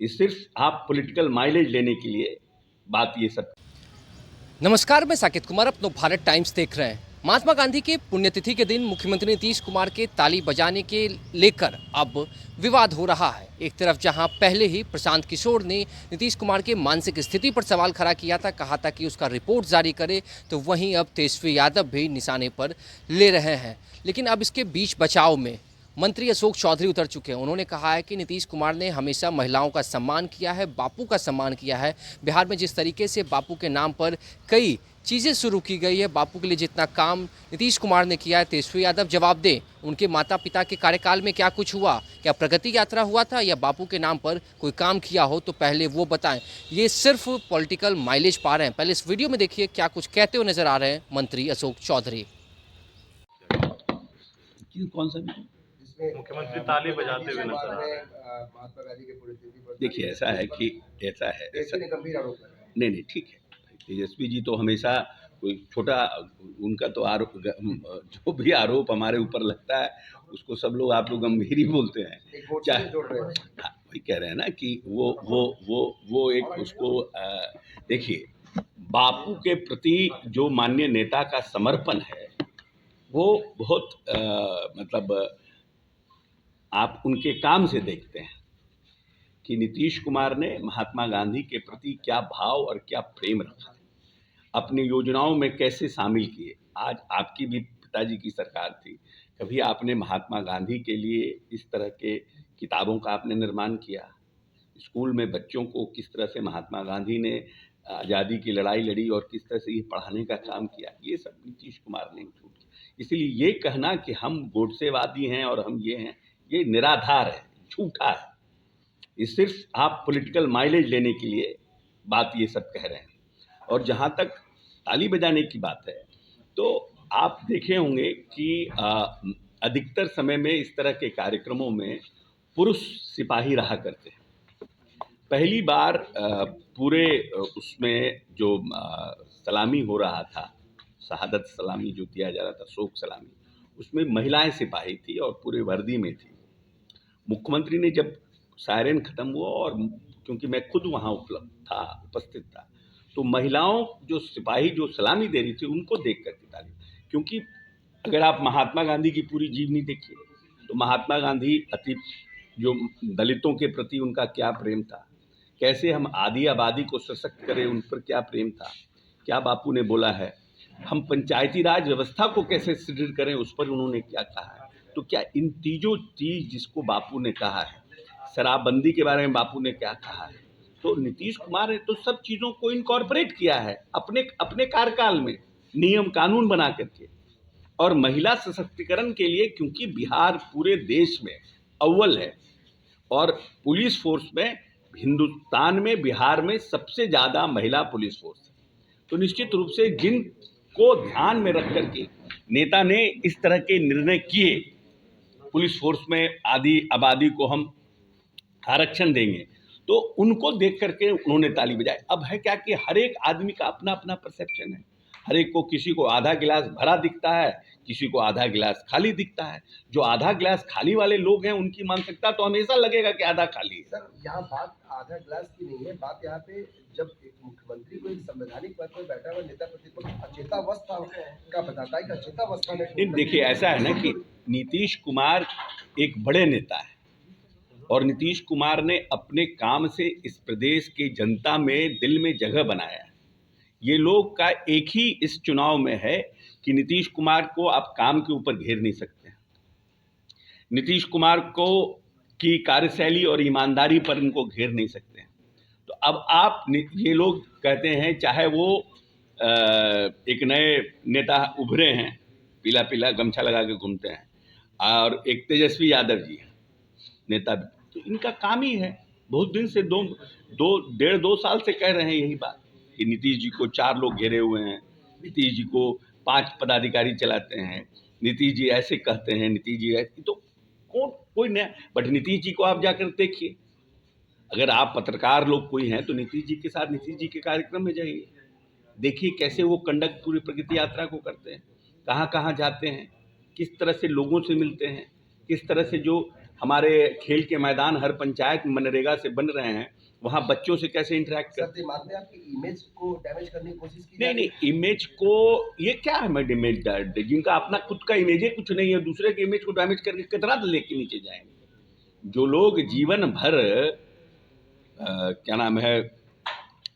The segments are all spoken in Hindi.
ये सिर्फ आप पॉलिटिकल माइलेज लेने के लिए बात ये सब। नमस्कार, मैं साकेत कुमार अपनो भारत टाइम्स देख रहे हैं। महात्मा गांधी के पुण्यतिथि के दिन मुख्यमंत्री नीतीश कुमार के ताली बजाने के लेकर अब विवाद हो रहा है। एक तरफ जहां पहले ही प्रशांत किशोर ने नीतीश कुमार के मानसिक स्थिति पर सवाल खड़ा किया था, कहा था कि उसका रिपोर्ट जारी करे, तो वहीं अब तेजस्वी यादव भी निशाने पर ले रहे हैं। लेकिन अब इसके बीच बचाव में मंत्री अशोक चौधरी उतर चुके हैं। उन्होंने कहा है कि नीतीश कुमार ने हमेशा महिलाओं का सम्मान किया है, बापू का सम्मान किया है। बिहार में जिस तरीके से बापू के नाम पर कई चीज़ें शुरू की गई है, बापू के लिए जितना काम नीतीश कुमार ने किया है, तेजस्वी यादव जवाब दें। उनके माता पिता के कार्यकाल में क्या कुछ हुआ, क्या प्रगति यात्रा हुआ था या बापू के नाम पर कोई काम किया हो तो पहले वो बताएं। ये सिर्फ पॉलिटिकल माइलेज पा रहे हैं। पहले इस वीडियो में देखिए क्या कुछ कहते हुए नजर आ रहे हैं मंत्री अशोक चौधरी। कौन सा मुख्यमंत्री ताली बजाते हुए नजर आ रहे हैं। महात्मा गांधी के पुण्यतिथि पर देखिए, ऐसा है कि तेजस्वी ने गंभीर आरोप लगाया। नहीं ठीक है। तेजस्वी जी तो हमेशा कोई छोटा, उनका तो आरोप, जो भी आरोप हमारे ऊपर लगता है उसको सब लोग, आप लोग गंभीर ही बोलते हैं। एक वोट चाहे से जोड़ रहे हैं। हाँ, वही कह रहे हैं ना कि वो एक उसको देखिए, बापू के प्रति जो माननीय नेता का समर्पण है वो बहुत मतलब आप उनके काम से देखते हैं कि नीतीश कुमार ने महात्मा गांधी के प्रति क्या भाव और क्या प्रेम रखा, अपनी योजनाओं में कैसे शामिल किए। आज आपकी भी पिताजी की सरकार थी, कभी आपने महात्मा गांधी के लिए इस तरह के किताबों का आपने निर्माण किया? स्कूल में बच्चों को किस तरह से महात्मा गांधी ने आज़ादी की लड़ाई लड़ी और किस तरह से ये पढ़ाने का काम किया, ये सब नीतीश कुमार ने छूट किया। इसलिए ये कहना कि हम गोडसेवादी हैं और हम ये हैं, ये निराधार है, झूठा है। ये सिर्फ आप पॉलिटिकल माइलेज लेने के लिए बात ये सब कह रहे हैं। और जहाँ तक ताली बजाने की बात है, तो आप देखे होंगे कि अधिकतर समय में इस तरह के कार्यक्रमों में पुरुष सिपाही रहा करते हैं। पहली बार पूरे उसमें जो सलामी हो रहा था, शहादत सलामी जो दिया जा रहा था, शोक सलामी, उसमें महिलाएं सिपाही थी और पूरे वर्दी में थी। मुख्यमंत्री ने जब सायरन खत्म हुआ, और क्योंकि मैं खुद वहाँ उपस्थित था, तो महिलाओं जो सिपाही जो सलामी दे रही थी उनको देख करके ताली। क्योंकि अगर आप महात्मा गांधी की पूरी जीवनी देखिए तो महात्मा गांधी अति जो दलितों के प्रति उनका क्या प्रेम था, कैसे हम आदि आबादी को सशक्त करें, उन पर क्या प्रेम था, क्या बापू ने बोला है, हम पंचायती राज व्यवस्था को कैसे सुदृढ़ करें, उस पर उन्होंने क्या कहा है। तो क्या इन तीजों चीज जिसको बापू ने कहा है, शराबबंदी के बारे में बापू ने क्या कहा है, तो नीतीश कुमार ने तो सब चीज़ों को इनकॉर्पोरेट किया है अपने कार्यकाल में, नियम कानून बना करके। और महिला सशक्तिकरण के लिए, क्योंकि बिहार पूरे देश में अव्वल है और पुलिस फोर्स में हिंदुस्तान में बिहार में सबसे ज़्यादा महिला पुलिस फोर्स है, तो निश्चित रूप से जिनको ध्यान में रख करके नेता ने इस तरह के निर्णय किए, पुलिस फोर्स में आदि आबादी को हम आरक्षण देंगे, तो उनको देख करके उन्होंने ताली बजाई। अब है क्या कि हर एक आदमी का अपना अपना परसेप्शन है, हर एक को, किसी को आधा गिलास भरा दिखता है, किसी को आधा गिलास खाली दिखता है। जो आधा गिलास खाली वाले लोग हैं उनकी मानसिकता तो हमेशा लगेगा कि आधा खाली है। सर, यहाँ बात आधा गिलास की नहीं है, बात यहाँ पे जब एक मुख्यमंत्री को एक संवैधानिक पद पर बैठा हुआ नेता प्रतिपक्ष अचेतावस्था का बताता है कि अचेतावस्था में। देखिए, ऐसा है ना कि नीतीश कुमार एक बड़े नेता है और नीतीश कुमार ने अपने काम से इस प्रदेश की जनता में दिल में जगह बनाया है। ये लोग का एक ही इस चुनाव में है कि नीतीश कुमार को आप काम के ऊपर घेर नहीं सकते हैं। नीतीश कुमार को की कार्यशैली और ईमानदारी पर इनको घेर नहीं सकते हैं। तो अब आप ये लोग कहते हैं, चाहे वो एक नए नेता उभरे हैं, पीला पीला गमछा लगा के घूमते हैं, और एक तेजस्वी यादव जी हैं नेता, तो इनका काम ही है, बहुत दिन से डेढ़ दो साल से कह रहे हैं यही बात कि नीतीश जी को 4 लोग घेरे हुए हैं, नीतीश जी को 5 पदाधिकारी चलाते हैं, नीतीश जी ऐसे कहते हैं, नीतीश जी ऐसे, तो कोई नया। बट नीतीश जी को आप जाकर देखिए, अगर आप पत्रकार लोग कोई हैं तो नीतीश जी के साथ नीतीश जी के कार्यक्रम में जाइए, देखिए कैसे वो कंडक्ट पूरी प्रगति यात्रा को करते हैं, कहाँ कहाँ जाते हैं, किस तरह से लोगों से मिलते हैं, किस तरह से जो हमारे खेल के मैदान हर पंचायत में मनरेगा से बन रहे हैं वहाँ बच्चों से कैसे इंटरेक्ट कर। सर, ये मानते हैं आपकी इमेज को डैमेज करने की कोशिश की जा नहीं रही नहीं, इमेज को, ये क्या है मैं इमेज, जिनका अपना खुद का इमेज ही कुछ नहीं है, दूसरे के इमेज को डैमेज करके कितना लेके नीचे जाएंगे। जो लोग जीवन भर क्या नाम है,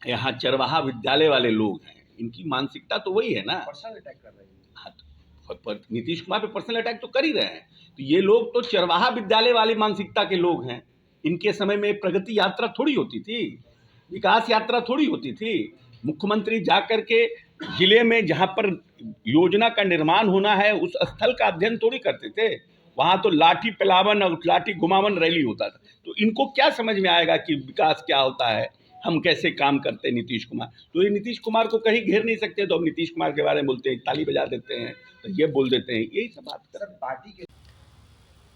यहाँ चरवाहा विद्यालय वाले लोग हैं, इनकी मानसिकता तो वही है ना। पर्सनल अटैक कर रहे हैं। हाँ, नीतीश कुमार पे पर्सनल अटैक तो कर ही रहे हैं। तो ये लोग तो चरवाहा विद्यालय वाली मानसिकता के लोग हैं। इनके समय में प्रगति यात्रा थोड़ी होती थी, विकास यात्रा थोड़ी होती थी। मुख्यमंत्री जाकर के जिले में जहाँ पर योजना का निर्माण होना है उस स्थल का अध्ययन थोड़ी करते थे। वहाँ तो लाठी पिलावन और लाठी घुमावन रैली होता था। तो इनको क्या समझ में आएगा कि विकास क्या होता है, हम कैसे काम करते हैं नीतीश कुमार। तो ये नीतीश कुमार को कहीं घेर नहीं सकते, तो अब नीतीश कुमार के बारे में बोलते हैं, ताली बजा देते हैं, तो ये बोल देते हैं, यही सब बात कर। सर, पार्टी के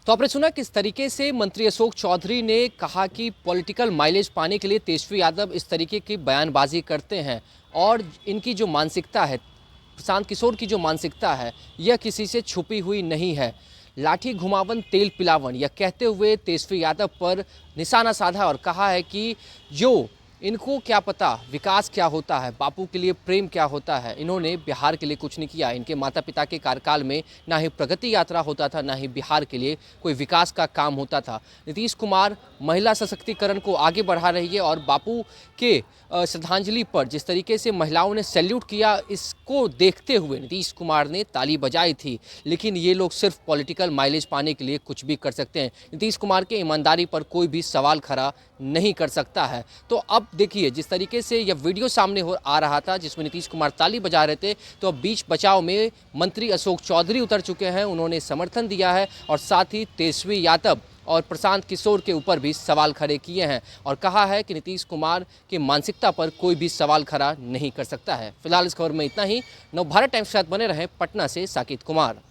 तो आपने सुना किस तरीके से मंत्री अशोक चौधरी ने कहा कि पॉलिटिकल माइलेज पाने के लिए तेजस्वी यादव इस तरीके की बयानबाजी करते हैं, और इनकी जो मानसिकता है, प्रशांत किशोर की जो मानसिकता है, यह किसी से छुपी हुई नहीं है। लाठी घुमावन तेल पिलावन यह कहते हुए तेजस्वी यादव पर निशाना साधा और कहा है कि जो इनको क्या पता विकास क्या होता है, बापू के लिए प्रेम क्या होता है। इन्होंने बिहार के लिए कुछ नहीं किया। इनके माता पिता के कार्यकाल में ना ही प्रगति यात्रा होता था, ना ही बिहार के लिए कोई विकास का काम होता था। नीतीश कुमार महिला सशक्तिकरण को आगे बढ़ा रही है, और बापू के श्रद्धांजलि पर जिस तरीके से महिलाओं ने सैल्यूट किया, इसको देखते हुए नीतीश कुमार ने ताली बजाई थी। लेकिन ये लोग सिर्फ पॉलिटिकल माइलेज पाने के लिए कुछ भी कर सकते हैं। नीतीश कुमार के ईमानदारी पर कोई भी सवाल खड़ा नहीं कर सकता है। तो अब देखिए, जिस तरीके से यह वीडियो सामने आ रहा था जिसमें नीतीश कुमार ताली बजा रहे थे, तो अब बीच बचाव में मंत्री अशोक चौधरी उतर चुके हैं। उन्होंने समर्थन दिया है और साथ ही तेजस्वी यादव और प्रशांत किशोर के ऊपर भी सवाल खड़े किए हैं, और कहा है कि नीतीश कुमार की मानसिकता पर कोई भी सवाल खड़ा नहीं कर सकता है। फिलहाल इस खबर में इतना ही। नवभारत टाइम्स के साथ बने रहें। पटना से साकित कुमार।